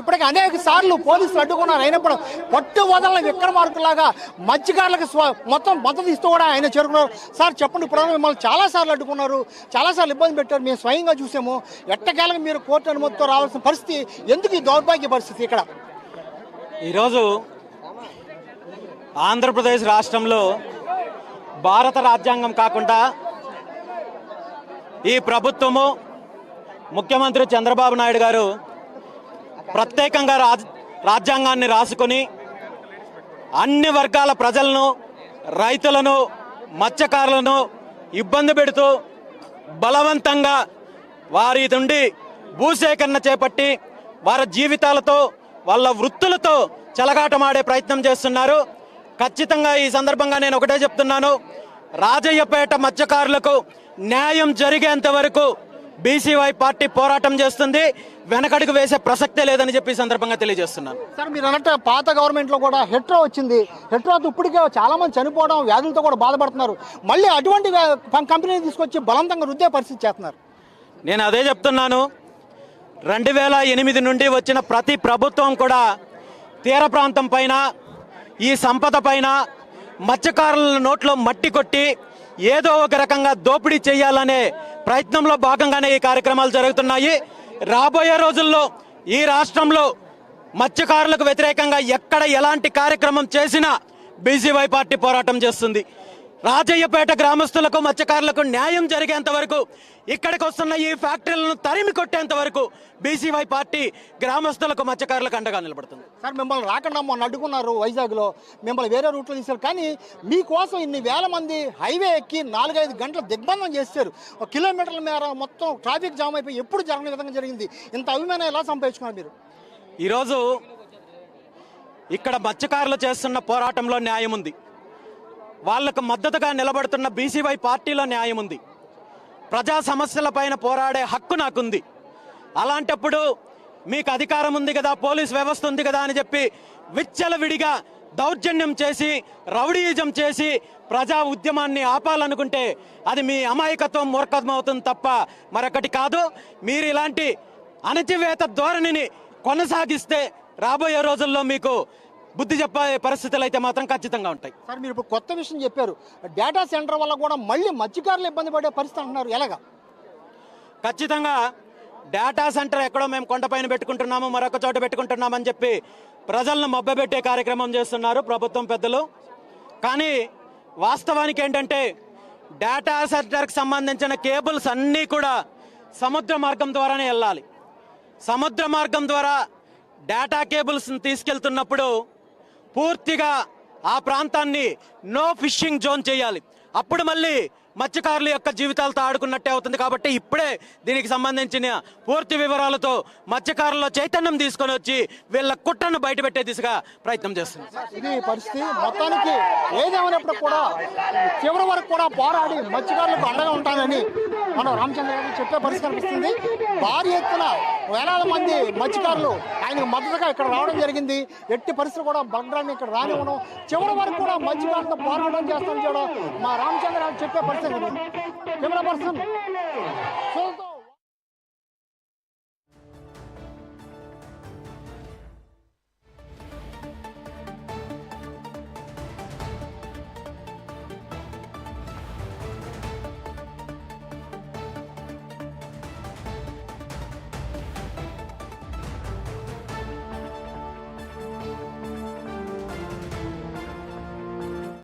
ఇప్పటికీ అనేక సార్లు పోలీసులు అడ్డుకున్నారు. అయినప్పుడు పట్టు వదలని విక్రమార్కులాగా మత్స్యకారులకు మొత్తం మద్దతు ఇస్తూ కూడా ఆయన చేరుకున్నారు. సార్ చెప్పండి, ఇప్పుడు మిమ్మల్ని చాలాసార్లు అడ్డుకున్నారు, చాలాసార్లు ఇబ్బంది పెట్టారు, మేము స్వయంగా చూసాము. ఎట్టకేలకు మీరు కోర్టు అనుమతితో రావాల్సిన పరిస్థితి, ఎందుకు ఈ దౌర్భాగ్య పరిస్థితి? ఇక్కడ ఈరోజు ఆంధ్రప్రదేశ్ రాష్ట్రంలో భారత రాజ్యాంగం కాకుండా ఈ ప్రభుత్వము, ముఖ్యమంత్రి చంద్రబాబు నాయుడు గారు ప్రత్యేకంగా రాజ్యాంగాన్ని రాసుకొని అన్ని వర్గాల ప్రజలను, రైతులను, మత్స్యకారులను ఇబ్బంది పెడుతూ బలవంతంగా వారి నుండి భూసేకరణ చేపట్టి వారి జీవితాలతో, వాళ్ళ వృత్తులతో చెలగాటమాడే ప్రయత్నం చేస్తున్నారు. ఖచ్చితంగా ఈ సందర్భంగా నేను ఒకటే చెప్తున్నాను, రాజయ్యపేట మత్స్యకారులకు న్యాయం జరిగేంత వరకు బీసీవై పార్టీ పోరాటం చేస్తుంది. వెనకడుగు వేసే ప్రసక్తే లేదని చెప్పి సందర్భంగా తెలియజేస్తున్నాను. సార్, మీరు అన్నట్టు పాత గవర్నమెంట్లో కూడా హెట్రో వచ్చింది. హెట్రోతో ఇప్పటికే చాలా మంది చనిపోవడం, వ్యాధులతో కూడా బాధపడుతున్నారు. మళ్ళీ అటువంటి కంపెనీని తీసుకొచ్చి బలవంతంగా రుద్దే పరిస్థితి చేస్తున్నారు. నేను అదే చెప్తున్నాను, 2008 నుండి వచ్చిన ప్రతి ప్రభుత్వం కూడా తీర ప్రాంతం పైన, ఈ సంపద పైన మత్స్యకారుల నోట్లో మట్టి కొట్టి ఏదో ఒక రకంగా దోపిడీ చేయాలనే ప్రయత్నంలో భాగంగానే ఈ కార్యక్రమాలు జరుగుతున్నాయి. రాబోయే రోజుల్లో ఈ రాష్ట్రంలో మత్స్యకారులకు వ్యతిరేకంగా ఎక్కడ ఎలాంటి కార్యక్రమం చేసినా బీసీవై పార్టీ పోరాటం చేస్తుంది. రాజయ్యపేట గ్రామస్తులకు, మత్స్యకారులకు న్యాయం జరిగేంత వరకు, ఇక్కడికి వస్తున్న ఈ ఫ్యాక్టరీలను తరిమి కొట్టేంత వరకు బీసీవై పార్టీ గ్రామస్తులకు, మత్స్యకారులకు అండగా నిలబడుతుంది. సార్, మిమ్మల్ని రాకుండా మొన్న అడ్డుకున్నారు వైజాగ్లో, మిమ్మల్ని వేరే రూట్లో తీశారు. కానీ మీకోసం ఇన్ని వేల మంది హైవే ఎక్కి 4-5 గంటలు దిగ్బంధం చేశారు. 1 కిలోమీటర్ల మేర మొత్తం ట్రాఫిక్ జామ్ అయిపోయి ఎప్పుడు జరగని విధంగా జరిగింది. ఇంత అభిమానం ఎలా సంపాదించుకున్నారు మీరు? ఈరోజు ఇక్కడ మత్స్యకారులు చేస్తున్న పోరాటంలో న్యాయం ఉంది, వాళ్లకు మద్దతుగా నిలబడుతున్న బీసీవై పార్టీలో న్యాయం ఉంది, ప్రజా సమస్యల పైన పోరాడే హక్కు నాకుంది. అలాంటప్పుడు మీకు అధికారం ఉంది కదా, పోలీస్ వ్యవస్థ ఉంది కదా అని చెప్పి విచ్చలవిడిగా దౌర్జన్యం చేసి, రౌడీయిజం చేసి ప్రజా ఉద్యమాన్ని ఆపాలనుకుంటే అది మీ అమాయకత్వం, మూర్ఖత్వం అవుతుంది తప్ప మరొకటి కాదు. మీరు ఇలాంటి అణచివేత ధోరణిని కొనసాగిస్తే రాబోయే రోజుల్లో మీకు బుద్ధి చెప్పే పరిస్థితులు అయితే మాత్రం ఖచ్చితంగా ఉంటాయి. సార్, మీరు ఇప్పుడు కొత్త విషయం చెప్పారు, డేటా సెంటర్ వల్ల కూడా మళ్ళీ మత్స్యకారులు ఇబ్బంది పడే పరిస్థితి అంటున్నారు. ఎలాగా? ఖచ్చితంగా డేటా సెంటర్ ఎక్కడో మేము కొండపైన పెట్టుకుంటున్నాము, మరొక చోట పెట్టుకుంటున్నామని చెప్పి ప్రజలను మభ్యపెట్టే కార్యక్రమం చేస్తున్నారు ప్రభుత్వం పెద్దలు. కానీ వాస్తవానికి ఏంటంటే డేటా సెంటర్కి సంబంధించిన కేబుల్స్ అన్నీ కూడా సముద్ర మార్గం ద్వారానే వెళ్ళాలి. సముద్ర మార్గం ద్వారా డేటా కేబుల్స్ని తీసుకెళ్తున్నప్పుడు పూర్తిగా ఆ ప్రాంతాన్ని నో ఫిషింగ్ జోన్ చేయాలి. అప్పుడు మళ్ళీ మత్స్యకారుల యొక్క జీవితాలతో ఆడుకున్నట్టే అవుతుంది. కాబట్టి ఇప్పుడే దీనికి సంబంధించిన పూర్తి వివరాలతో మత్స్యకారుల్లో చైతన్యం తీసుకొని వచ్చి వీళ్ళ కుట్రను బయటపెట్టే దిశగా ప్రయత్నం చేస్తుంది. ఇది పరిస్థితి. మొత్తానికి ఏదేమైనప్పుడు కూడా చివరి వరకు కూడా పోరాడి మత్స్యకారులకు అండగా ఉంటానని మనం రామచంద్ర గారు చెప్పే పరిస్థితి కనిపిస్తుంది. భారీ ఎత్తున వేలాది మంది మత్స్యకారులు ఆయనకు మద్దతుగా ఇక్కడ రావడం జరిగింది. ఎట్టి పరిస్థితులు కూడా బగ్రాన్ని ఇక్కడ రానివ్వడం, చివరి వరకు కూడా మత్స్యకారులతో పోరాటం చేస్తామని కూడా మా రామచంద్ర గారు చెప్పే పరిస్థితి. Camera person